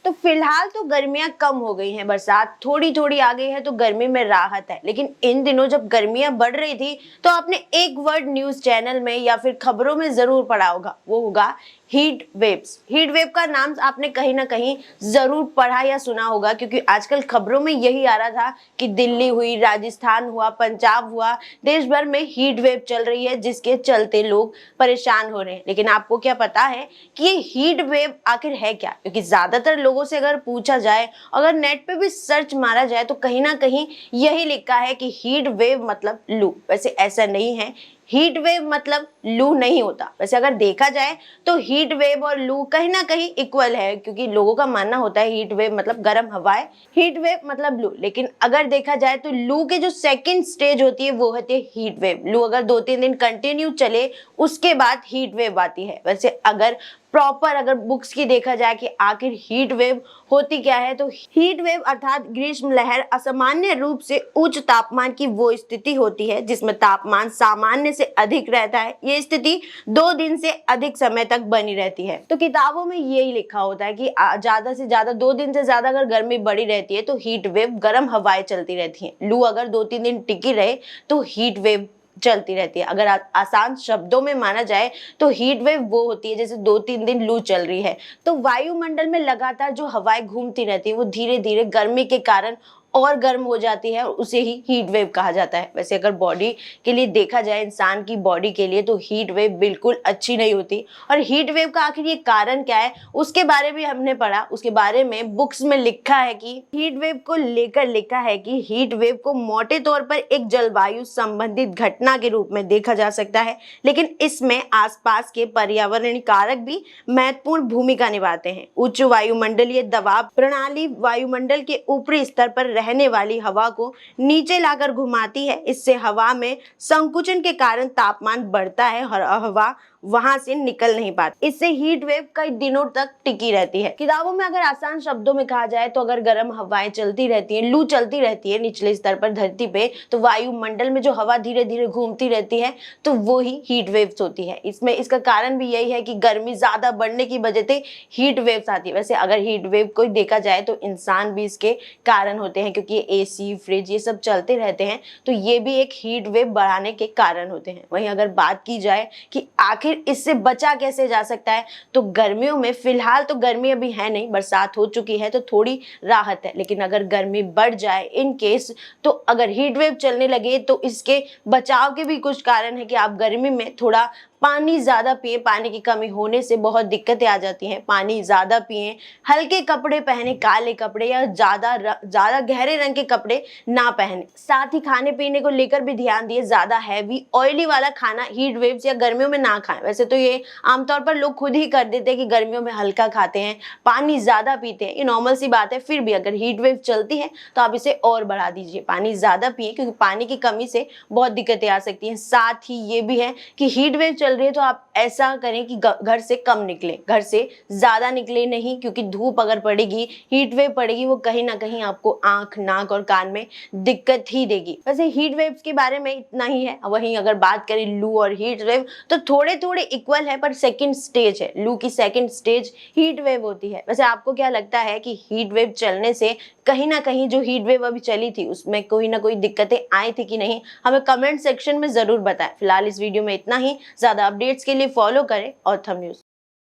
तो फिलहाल तो गर्मियां कम हो गई हैं, बरसात थोड़ी थोड़ी आ गई है तो गर्मी में राहत है। लेकिन इन दिनों जब गर्मियां बढ़ रही थी तो आपने एक वर्ड न्यूज चैनल में या फिर खबरों में जरूर पढ़ा होगा, वो होगा हीट वेव्स। हीट वेव का नाम आपने कहीं ना कहीं जरूर पढ़ा या सुना होगा, क्योंकि आजकल खबरों में यही आ रहा था कि दिल्ली हुई, राजस्थान हुआ, पंजाब हुआ, देश भर में हीट वेव चल रही है जिसके चलते लोग परेशान हो रहे हैं। लेकिन आपको क्या पता है कि ये हीट वेव आखिर है क्या? क्योंकि ज्यादातर लोगों से अगर पूछा जाए, अगर नेट पे भी सर्च मारा जाए तो कहीं ना कहीं यही लिखा है कि हीट वेव मतलब लू। वैसे ऐसा नहीं है, हीट वेव मतलब लू नहीं होता। वैसे अगर देखा जाए तो हीट वेव और लू कहीं ना कहीं इक्वल है, क्योंकि लोगों का मानना होता है हीट वेव मतलब गर्म हवाएं, हीट वेव मतलब लू। लेकिन अगर देखा जाए तो लू के जो सेकंड स्टेज होती है वो होती है हीट वेव। लू अगर 2-3 दिन कंटिन्यू चले उसके बाद हीट वेव आती है। वैसे अगर प्रॉपर अगर बुक्स की देखा जाए कि आखिर हीट वेव होती क्या है, तो हीट वेव अर्थात ग्रीष्म लहर असामान्य रूप से उच्च तापमान की वो स्थिति होती है जिसमें तापमान सामान्य से अधिक रहता है। ये स्थिति 2 दिन से अधिक समय तक बनी रहती है। तो किताबों में यही लिखा होता है कि ज्यादा से ज्यादा 2 दिन से ज्यादा अगर गर्मी बढ़ी रहती है तो हीट वेव, गर्म हवाएं चलती रहती हैं। लू अगर 2-3 दिन टिकी रहे तो हीट वेव चलती रहती है। अगर आसान शब्दों में माना जाए तो हीट वेव वो होती है जैसे 2-3 दिन लू चल रही है तो वायुमंडल में लगातार जो हवाएं घूमती रहती है वो धीरे धीरे गर्मी के कारण और गर्म हो जाती है और उसे ही हीट वेव कहा जाता है। वैसे अगर बॉडी के लिए देखा जाए, इंसान की बॉडी के लिए, तो हीट वेव बिल्कुल अच्छी नहीं होती। और हीट वेव का आखिर ये कारण क्या है उसके बारे में हमने पढ़ा। उसके बारे में बुक्स में लिखा है कि हीट वेव को लेकर लिखा है कि हीट वेव को मोटे तौर पर एक जलवायु संबंधित घटना के रूप में देखा जा सकता है, लेकिन इसमें आसपास के पर्यावरणीय कारक भी महत्वपूर्ण भूमिका निभाते हैं। उच्च वायुमंडलीय दबाव प्रणाली वायुमंडल के ऊपरी स्तर पर रहने वाली हवा को नीचे लाकर घुमाती है। इससे हवा में संकुचन के कारण तापमान बढ़ता है और हवा वहां से निकल नहीं पाती। इससे हीट वेव कई दिनों तक टिकी रहती है। किताबों में अगर आसान शब्दों में कहा जाए तो अगर गर्म हवाएं चलती रहती हैं, लू चलती रहती है निचले स्तर पर धरती पे, तो वायुमंडल में जो हवा धीरे धीरे घूमती रहती है तो वो ही हीट वेव्स होती है। इसमें इसका कारण भी यही है कि गर्मी ज्यादा बढ़ने की वजह से हीट वेव्स आती है। वैसे अगर हीट वेव को देखा जाए तो इंसान भी इसके कारण होते हैं, क्योंकि एसी, फ्रिज ये सब चलते रहते हैं तो ये भी एक हीट वेव बढ़ाने के कारण होते हैं। वहीं अगर बात की जाए कि आखिर इससे बचा कैसे जा सकता है, तो गर्मियों में फिलहाल तो गर्मी अभी है नहीं, बरसात हो चुकी है तो थोड़ी राहत है। लेकिन अगर गर्मी बढ़ जाए इन केस, तो अगर हीट वेव चलने लगे तो इसके बचाव के भी कुछ कारण है कि आप गर्मी में थोड़ा पानी ज्यादा पिए। पानी की कमी होने से बहुत दिक्कतें आ जाती हैं। पानी ज्यादा पिए, हल्के कपड़े पहने, काले कपड़े या ज्यादा गहरे रंग के कपड़े ना पहने। साथ ही खाने पीने को लेकर भी ध्यान दिए, ज्यादा हैवी ऑयली वाला खाना हीट वेव्स या गर्मियों में ना खाएं। वैसे तो ये आमतौर पर लोग खुद ही कर देते हैं कि गर्मियों में हल्का खाते हैं, पानी ज्यादा पीते हैं, ये नॉर्मल सी बात है। फिर भी अगर हीट वेव चलती है तो आप इसे और बढ़ा दीजिए, पानी ज्यादा पिए, क्योंकि पानी की कमी से बहुत दिक्कतें आ सकती हैं। साथ ही ये भी है कि हीट वेव चल रही है तो आप ऐसा करें कि घर से कम निकले, घर से ज्यादा निकले नहीं, क्योंकि धूप अगर पड़ेगी, हीट वेव पड़ेगी, वो कहीं ना कहीं आपको आंख, नाक और कान में दिक्कत ही देगी। वैसे हीट वेव्स के बारे में इतना ही है। वहीं अगर बात करें लू और हीट वेव तो थोड़े थोड़े इक्वल है, पर सेकंड स्टेज है। लू की सेकंड स्टेज हीट वेव होती है। वैसे आपको क्या लगता है कि हीट वेव चलने से कहीं ना कहीं जो हीट वेव अभी चली थी उसमें कोई ना कोई दिक्कतें आई थी कि नहीं? हमें कमेंट सेक्शन में जरूर बताएं। फिलहाल इस वीडियो में इतना ही। ज्यादा अपडेट्स के लिए फॉलो करें ऑथम न्यूज।